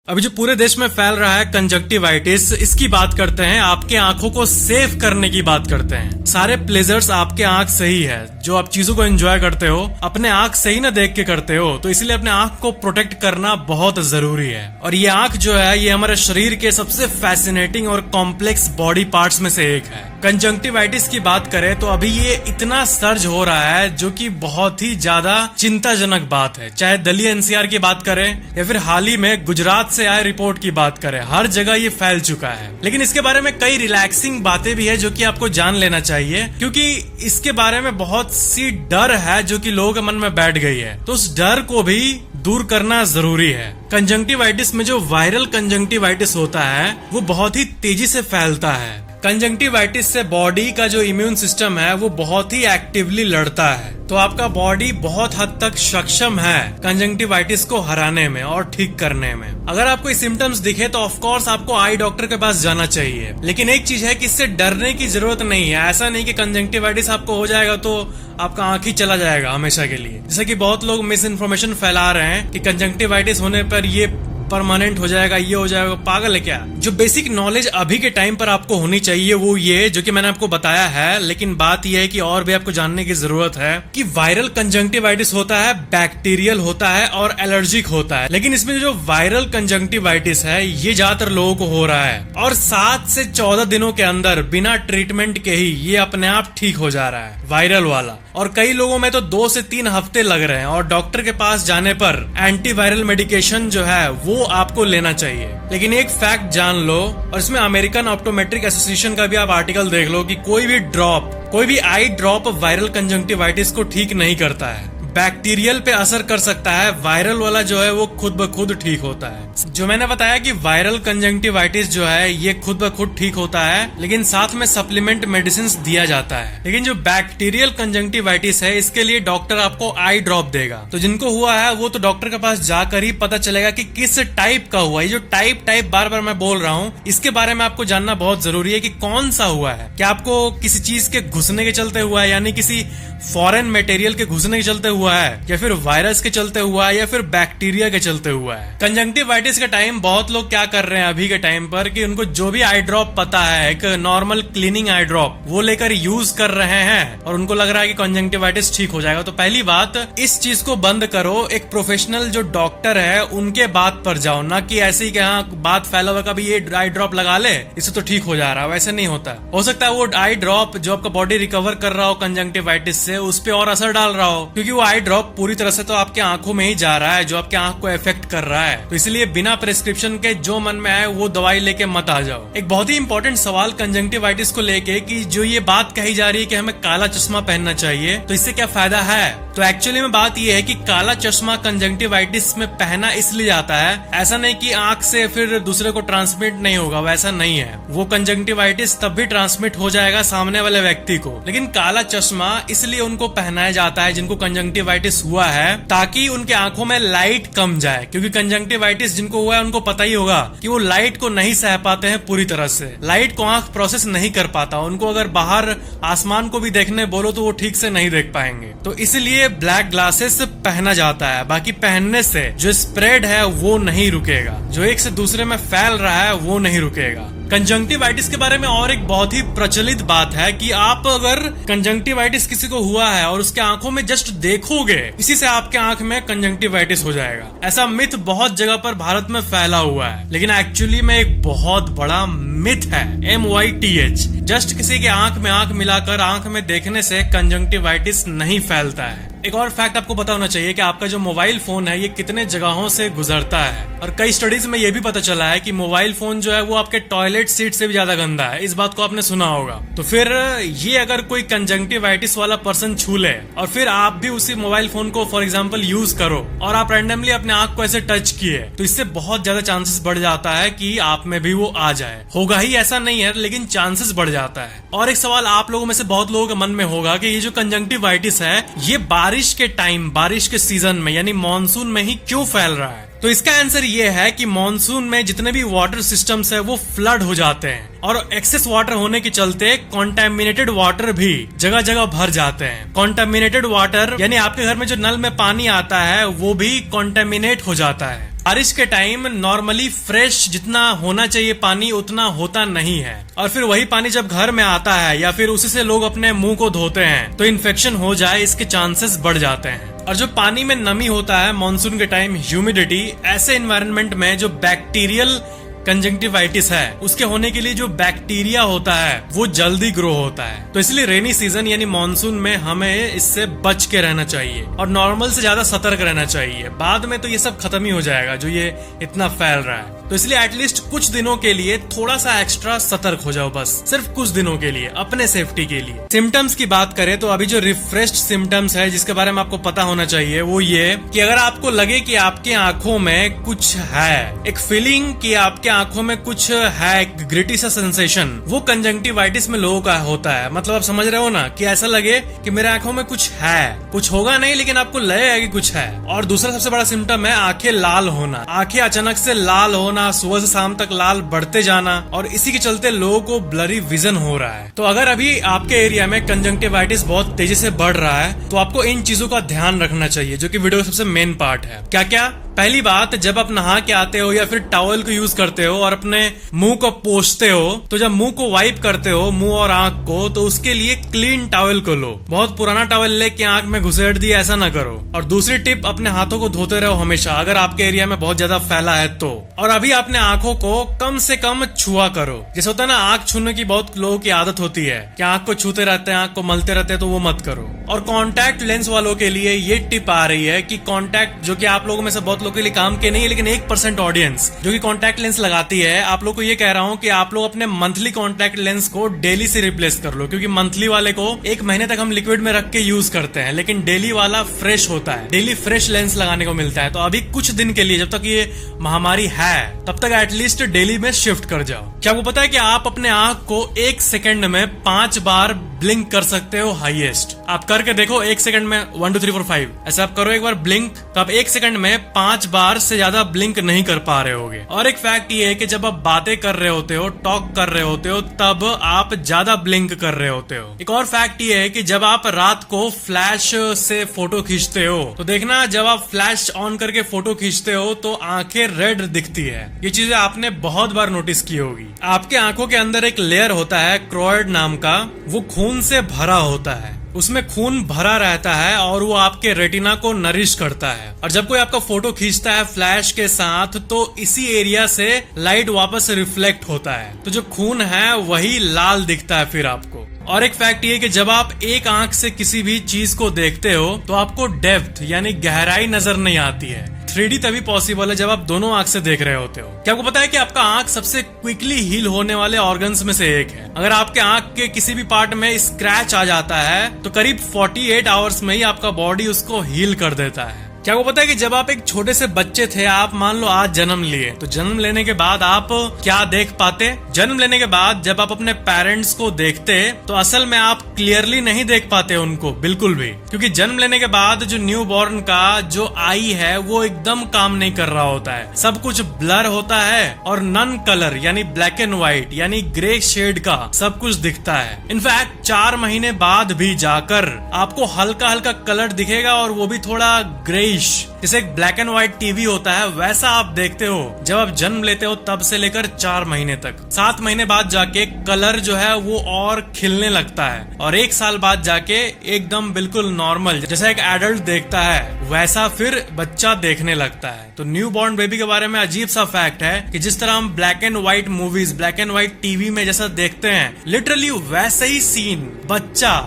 अभी जो पूरे देश में फैल रहा है कंजक्टिवाइटिस, इसकी बात करते हैं। आपके आंखों को सेफ करने की बात करते हैं। सारे प्लेजर्स आपके आंख से ही है। जो आप चीजों को एंजॉय करते हो अपने आंख से ही ना देख के करते हो, तो इसलिए अपने आंख को प्रोटेक्ट करना बहुत जरूरी है। और ये आंख जो है ये हमारे शरीर के सबसे फैसिनेटिंग और कॉम्प्लेक्स बॉडी पार्ट्स में से एक है। कंजक्टिवाइटिस की बात करें तो अभी ये इतना सर्ज हो रहा है जो कि बहुत ही ज्यादा चिंताजनक बात है। चाहे दिल्ली एनसीआर की बात करें या फिर हाल ही में गुजरात से आए रिपोर्ट की बात करें, हर जगह ये फैल चुका है। लेकिन इसके बारे में कई रिलैक्सिंग बातें भी है जो कि आपको जान लेना चाहिए, क्योंकि इसके बारे में बहुत सी डर है जो कि लोगों के मन में बैठ गई है। तो उस डर को भी दूर करना जरूरी है। कंजक्टिवाइटिस में जो वायरल कंजक्टिवाइटिस होता है वो बहुत ही तेजी से फैलता है। कंजक्टिवाइटिस से बॉडी का जो इम्यून सिस्टम है वो बहुत ही एक्टिवली लड़ता है। तो आपका बॉडी बहुत हद तक सक्षम है कंजक्टिवाइटिस को हराने में और ठीक करने में। अगर आपको सिम्टम्स दिखे तो ऑफ कोर्स आपको आई डॉक्टर के पास जाना चाहिए। लेकिन एक चीज है कि इससे डरने की जरूरत नहीं है। ऐसा नहीं कि कंजक्टिवाइटिस आपको हो जाएगा तो आपका आंख ही चला जाएगा हमेशा के लिए। जैसे कि बहुत लोग मिस इन्फॉर्मेशन फैला रहे हैं कि कंजक्टिवाइटिस होने पर ये परमानेंट हो जाएगा, ये हो जाएगा। पागल है क्या? जो बेसिक नॉलेज अभी के टाइम पर आपको होनी चाहिए वो ये जो कि मैंने आपको बताया है। लेकिन बात यह है कि और भी आपको जानने की जरूरत है कि वायरल कंजक्टिवाइटिस होता है, बैक्टीरियल होता है और एलर्जिक होता है। लेकिन इसमें जो वायरल कंजक्टिवाइटिस है ये ज्यादातर लोगों को हो रहा है और 7 से 14 दिनों के अंदर बिना ट्रीटमेंट के ही ये अपने आप ठीक हो जा रहा है, वायरल वाला। और कई लोगों में तो 2 से 3 हफ्ते लग रहे हैं और डॉक्टर के पास जाने पर एंटीवायरल मेडिकेशन जो है वो आपको लेना चाहिए। लेकिन एक फैक्ट जान लो, और इसमें अमेरिकन ऑप्टोमेट्रिक एसोसिएशन का भी आप आर्टिकल देख लो, कि कोई भी आई ड्रॉप वायरल कंजक्टिवाइटिस को ठीक नहीं करता है। बैक्टीरियल पे असर कर सकता है, वायरल वाला जो है वो खुद ब खुद ठीक होता है। जो मैंने बताया कि वायरल कंजक्टिवाइटिस जो है ये खुद ब खुद ठीक होता है, लेकिन साथ में सप्लीमेंट मेडिसिन दिया जाता है। लेकिन जो बैक्टीरियल कंजक्टिवाइटिस है इसके लिए डॉक्टर आपको आई ड्रॉप देगा। तो जिनको हुआ है वो तो डॉक्टर के पास जाकर ही पता चलेगा कि किस टाइप का हुआ है। ये जो टाइप बार बार मैं बोल रहा हूँ, इसके बारे में आपको जानना बहुत जरूरी है कि कौन सा हुआ है। क्या आपको किसी चीज के घुसने के चलते हुआ है, यानी किसी फॉरेन मटेरियल के घुसने के चलते हुआ है, या फिर वायरस के चलते हुआ है, या फिर बैक्टीरिया के चलते हुआ है। कंजक्टिवाइटिस के टाइम बहुत लोग क्या कर रहे हैं अभी के टाइम पर कि उनको जो भी आई ड्रॉप पता है, एक नॉर्मल क्लीनिंग आई ड्रॉप, वो लेकर यूज कर रहे हैं और उनको लग रहा है कि कंजक्टिवाइटिस ठीक हो जाएगा। तो पहली बात, इस चीज को बंद करो। एक प्रोफेशनल जो डॉक्टर है उनके बात पर जाओ, ना कि ऐसे ही बात फैला हुआ कभी ये आई ड्रॉप लगा ले इससे तो ठीक हो जा रहा है। वैसे नहीं होता। हो सकता है वो आई ड्रॉप जो आपका बॉडी रिकवर कर रहा हो कंजक्टिवाइटिस से, उस पे और असर डाल रहा हो, क्योंकि वो आई ड्रॉप पूरी तरह से तो आपके आंखों में ही जा रहा है, जो आपके आंख को इफेक्ट कर रहा है। तो इसलिए बिना प्रिस्क्रिप्शन के जो मन में आए वो दवाई लेके मत आ जाओ। एक बहुत ही इंपॉर्टेंट सवाल कंजक्टिवाइटिस को लेके कि जो ये बात कही जा रही है कि हमें काला चश्मा पहनना चाहिए, तो इससे क्या फायदा है? तो एक्चुअली में बात ये है कि काला चश्मा कंजक्टिवाइटिस में पहना इसलिए जाता है, ऐसा नहीं कि आंख से फिर दूसरे को ट्रांसमिट नहीं होगा, वैसा नहीं है। वो कंजक्टिवाइटिस तब भी ट्रांसमिट हो जाएगा सामने वाले व्यक्ति को। लेकिन काला चश्मा इसलिए उनको पहनाया जाता है जिनको कंजक्टिवाइटिस हुआ है, ताकि उनके आंखों में लाइट कम जाए। क्योंकि कंजक्टिवाइटिस जिनको हुआ है उनको पता ही होगा कि वो लाइट को नहीं सह पाते हैं पूरी तरह से। लाइट को आंख प्रोसेस नहीं कर पाता। उनको अगर बाहर आसमान को भी देखने बोलो तो वो ठीक से नहीं देख पाएंगे। तो इसलिए ब्लैक ग्लासेस पहना जाता है। बाकी पहनने से जो स्प्रेड है वो नहीं रुकेगा, जो एक से दूसरे में फैल रहा है वो नहीं रुकेगा। कंजक्टिवाइटिस के बारे में और एक बहुत ही प्रचलित बात है कि आप अगर कंजक्टिवाइटिस किसी को हुआ है और उसके आंखों में जस्ट देखोगे, इसी से आपके आंख में कंजक्टिवाइटिस हो जाएगा। ऐसा मिथ बहुत जगह पर भारत में फैला हुआ है, लेकिन एक्चुअली में एक बहुत बड़ा मिथ है, MYTH। जस्ट किसी के आंख में आंख मिलाकर आंख में देखने से कंजक्टिवाइटिस नहीं फैलता है। एक और फैक्ट आपको पता होना चाहिए कि आपका जो मोबाइल फोन है ये कितने जगहों से गुजरता है। और कई स्टडीज में ये भी पता चला है कि मोबाइल फोन जो है वो आपके टॉयलेट सीट से भी ज्यादा गंदा है। इस बात को आपने सुना होगा। तो फिर ये अगर कोई कंजक्टिवाइटिस वाला पर्सन छू ले और फिर आप भी उसी मोबाइल फोन को फॉर एग्जाम्पल यूज करो और आप रैंडमली अपने आंख को ऐसे टच किए, तो इससे बहुत ज्यादा चांसेस बढ़ जाता है कि आप में भी वो आ जाए। होगा ही ऐसा नहीं है, लेकिन चांसेस बढ़ जाता है। और एक सवाल आप लोगों में से बहुत लोगों के मन में होगा कि ये जो कंजक्टिवाइटिस है ये बारिश के टाइम, बारिश के सीजन में यानी मानसून में ही क्यों फैल रहा है? तो इसका आंसर ये है कि मानसून में जितने भी वाटर सिस्टम्स है वो फ्लड हो जाते हैं और एक्सेस वाटर होने के चलते कॉन्टेमिनेटेड वाटर भी जगह जगह भर जाते हैं। कॉन्टेमिनेटेड वाटर यानी आपके घर में जो नल में पानी आता है वो भी कॉन्टेमिनेट हो जाता है। बारिश के टाइम नॉर्मली फ्रेश जितना होना चाहिए पानी उतना होता नहीं है, और फिर वही पानी जब घर में आता है या फिर उसी से लोग अपने मुंह को धोते हैं तो इन्फेक्शन हो जाए इसके चांसेस बढ़ जाते हैं। और जो पानी में नमी होता है मानसून के टाइम, ह्यूमिडिटी, ऐसे एनवायरनमेंट में जो बैक्टीरियल कंजंक्टिवाइटिस है उसके होने के लिए जो बैक्टीरिया होता है वो जल्दी ग्रो होता है। तो इसलिए रेनी सीजन यानी मानसून में हमें इससे बच के रहना चाहिए और नॉर्मल से ज्यादा सतर्क रहना चाहिए। बाद में तो ये सब खत्म ही हो जाएगा जो ये इतना फैल रहा है। तो इसलिए एटलीस्ट कुछ दिनों के लिए थोड़ा सा एक्स्ट्रा सतर्क हो जाओ, बस सिर्फ कुछ दिनों के लिए अपने सेफ्टी के लिए। सिम्टम्स की बात करें तो अभी जो रिफ्रेश्ड सिम्टम्स है जिसके बारे में आपको पता होना चाहिए वो ये कि अगर आपको लगे कि आपके आंखों में कुछ है, एक फीलिंग कि आपके आंखों में कुछ है, एक ग्रिटी सा सेंसेशन, वो कंजंक्टिवाइटिस में लोगों का होता है। मतलब आप समझ रहे हो ना कि ऐसा लगे कि मेरे आंखों में कुछ है, कुछ होगा नहीं लेकिन आपको लगेगा कि कुछ है। और दूसरा सबसे बड़ा सिम्टम है आंखें लाल होना, आंखें अचानक से लाल होना, सुबह से शाम तक लाल बढ़ते जाना, और इसी के चलते लोगों को ब्लरी विजन हो रहा है। तो अगर अभी आपके एरिया में कंजंक्टिवाइटिस बहुत तेजी से बढ़ रहा है तो आपको इन चीजों का ध्यान रखना चाहिए, जो कि वीडियो का सबसे मेन पार्ट है। क्या क्या? पहली बात, जब आप नहा के आते हो या फिर टॉवल को यूज करते हो और अपने मुंह को पोंछते हो तो जब मुंह को वाइप करते हो मुंह और आंख को, तो उसके लिए क्लीन टॉवल को लो। बहुत पुराना टॉवल लेके आंख में घुसेड़ दिया, ऐसा ना करो। और दूसरी टिप, अपने हाथों को धोते रहो हमेशा, अगर आपके एरिया में बहुत ज्यादा फैला है तो। और अभी अपने आंखों को कम से कम छुआ करो। जैसे होता है ना, आंख छूने की बहुत लोगों की आदत होती है कि आंख को छूते रहते हैं, आंख को मलते रहते हैं, तो वो मत करो। और कॉन्टैक्ट लेंस वालों के लिए ये टिप आ रही है कि कॉन्टैक्ट, जो कि आप लोगों में से बहुत लोगों के लिए काम के नहीं, लेकिन 1% ऑडियंस जो कि कॉन्टैक्ट लेंस लगाती है, आप लोग को ये कह रहा हूं कि आप लोग अपने मंथली कॉन्टैक्ट लेंस को डेली से रिप्लेस कर लो। क्योंकि मंथली वाले को 1 महीने तक हम लिक्विड में रख के यूज करते हैं, लेकिन डेली वाला फ्रेश होता है, डेली फ्रेश लेंस लगाने को मिलता है। तो अभी कुछ दिन के लिए, जब तक ये महामारी है तब तक एटलीस्ट डेली में शिफ्ट कर जाओ। क्या आपको पता है कि आप अपने आंख को 1 सेकंड में 5 बार ब्लिंक कर सकते हो हाईएस्ट? आप करके देखो 1 सेकंड में 1 2 3 4 5 ऐसा आप करो एक बार ब्लिंक, तो आप 1 सेकंड में 5 बार से ज्यादा ब्लिंक नहीं कर पा रहे होगे। और एक फैक्ट ये है कि जब आप बातें कर रहे होते हो, टॉक कर रहे होते हो, तब आप ज्यादा ब्लिंक कर रहे होते हो। एक और फैक्ट ये है कि जब आप रात को फ्लैश से फोटो खींचते हो तो देखना, जब आप फ्लैश ऑन करके फोटो खींचते हो तो आंखें रेड दिखती है। ये चीजें आपने बहुत बार नोटिस की होगी। आपके आंखों के अंदर एक लेयर होता है क्रोइड नाम का, वो खून से भरा होता है, उसमें खून भरा रहता है और वो आपके रेटिना को नरिश करता है। और जब कोई आपका फोटो खींचता है फ्लैश के साथ तो इसी एरिया से लाइट वापस रिफ्लेक्ट होता है, तो जो खून है वही लाल दिखता है फिर आपको। और एक फैक्ट ये कि जब आप एक आंख से किसी भी चीज को देखते हो तो आपको डेप्थ यानी गहराई नजर नहीं आती है। 3D तभी पॉसिबल है जब आप दोनों आंख से देख रहे होते हो। क्या आपको पता है कि आपका आंख सबसे क्विकली हील होने वाले ऑर्गन्स में से एक है? अगर आपके आंख के किसी भी पार्ट में स्क्रैच आ जाता है तो करीब 48 आवर्स में ही आपका बॉडी उसको हील कर देता है। क्या आपको पता है कि जब आप एक छोटे से बच्चे थे, आप मान लो आज जन्म लिए, तो जन्म लेने के बाद आप क्या देख पाते? जन्म लेने के बाद जब आप अपने पेरेंट्स को देखते तो असल में आप क्लियरली नहीं देख पाते उनको बिल्कुल भी, क्योंकि जन्म लेने के बाद जो न्यू बॉर्न का जो आई है वो एकदम काम नहीं कर रहा होता है, सब कुछ ब्लर होता है और नन कलर यानी ब्लैक एंड व्हाइट यानी ग्रे शेड का सब कुछ दिखता है। इनफैक्ट 4 महीने बाद भी जाकर आपको हल्का हल्का कलर दिखेगा और वो भी थोड़ा ग्रे, जैसे एक ब्लैक एंड व्हाइट टीवी होता है वैसा आप देखते हो जब आप जन्म लेते हो तब से लेकर 4 महीने तक। 7 महीने बाद जाके कलर जो है वो और खिलने लगता है और 1 साल बाद जाके एकदम बिल्कुल नॉर्मल जैसा एक एडल्ट देखता है वैसा फिर बच्चा देखने लगता है। तो न्यू बॉर्न बेबी के बारे में अजीब सा फैक्ट है कि जिस तरह हम black and white movies, black and white TV में जैसा देखते हैं, लिटरली वैसे ही सीन बच्चा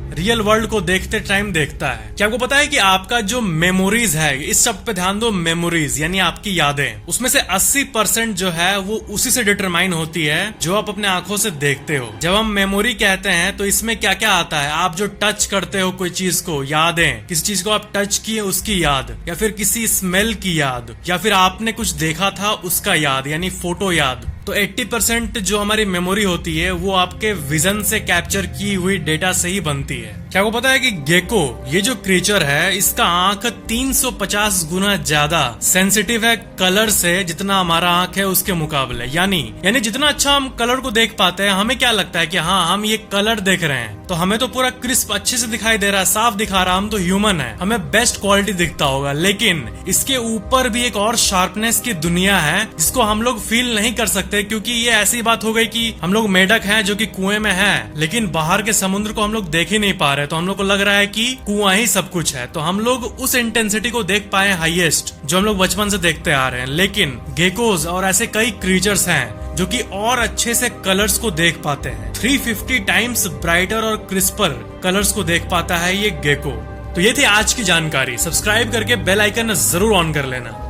रियल वर्ल्ड को देखते टाइम देखता है। क्या आपको पता है कि आपका जो मेमोरीज है, इस सब पे ध्यान दो, मेमोरीज यानी आपकी यादें, उसमें से 80% जो है वो उसी से डिटरमाइन होती है जो आप अपने आंखों से देखते हो। जब हम मेमोरी कहते हैं तो इसमें क्या क्या आता है? आप जो टच करते हो कोई चीज को, यादें, किसी चीज को आप टच किए उसकी याद, या फिर किसी स्मेल की याद, या फिर आपने कुछ देखा था उसका याद यानी फोटो याद। तो 80% जो हमारी मेमोरी होती है वो आपके विजन से कैप्चर की हुई डेटा से ही बनती है। क्या आपको पता है कि गेको ये जो क्रिएचर है इसका आंख 350 गुना ज्यादा सेंसिटिव है कलर से जितना हमारा आंख है उसके मुकाबले। यानी जितना अच्छा हम कलर को देख पाते हैं, हमें क्या लगता है कि हाँ हम ये कलर देख रहे हैं तो हमें तो पूरा क्रिस्प अच्छे से दिखाई दे रहा है, साफ दिखा रहा है, हम तो ह्यूमन है, हमें बेस्ट क्वालिटी दिखता होगा। लेकिन इसके ऊपर भी एक और शार्पनेस की दुनिया है जिसको हम लोग फील नहीं कर सकते, क्योंकि ये ऐसी बात हो गई कि हम लोग मेढक हैं जो कि कुएं में है, लेकिन बाहर के समुद्र को हम लोग देख ही नहीं पा रहे, तो हम लोग को लग रहा है कि कुआं ही सब कुछ है। तो हम लोग उस इंटेंसिटी को देख पाए हाईएस्ट जो हम लोग बचपन से देखते आ रहे हैं। लेकिन गेकोज और ऐसे कई क्रीचर्स हैं जो कि और अच्छे से कलर्स को देख पाते हैं। 350 टाइम्स ब्राइटर और क्रिस्पर कलर्स को देख पाता है ये गेको। तो ये थी आज की जानकारी। सब्सक्राइब करके बेल आइकन जरूर ऑन कर लेना।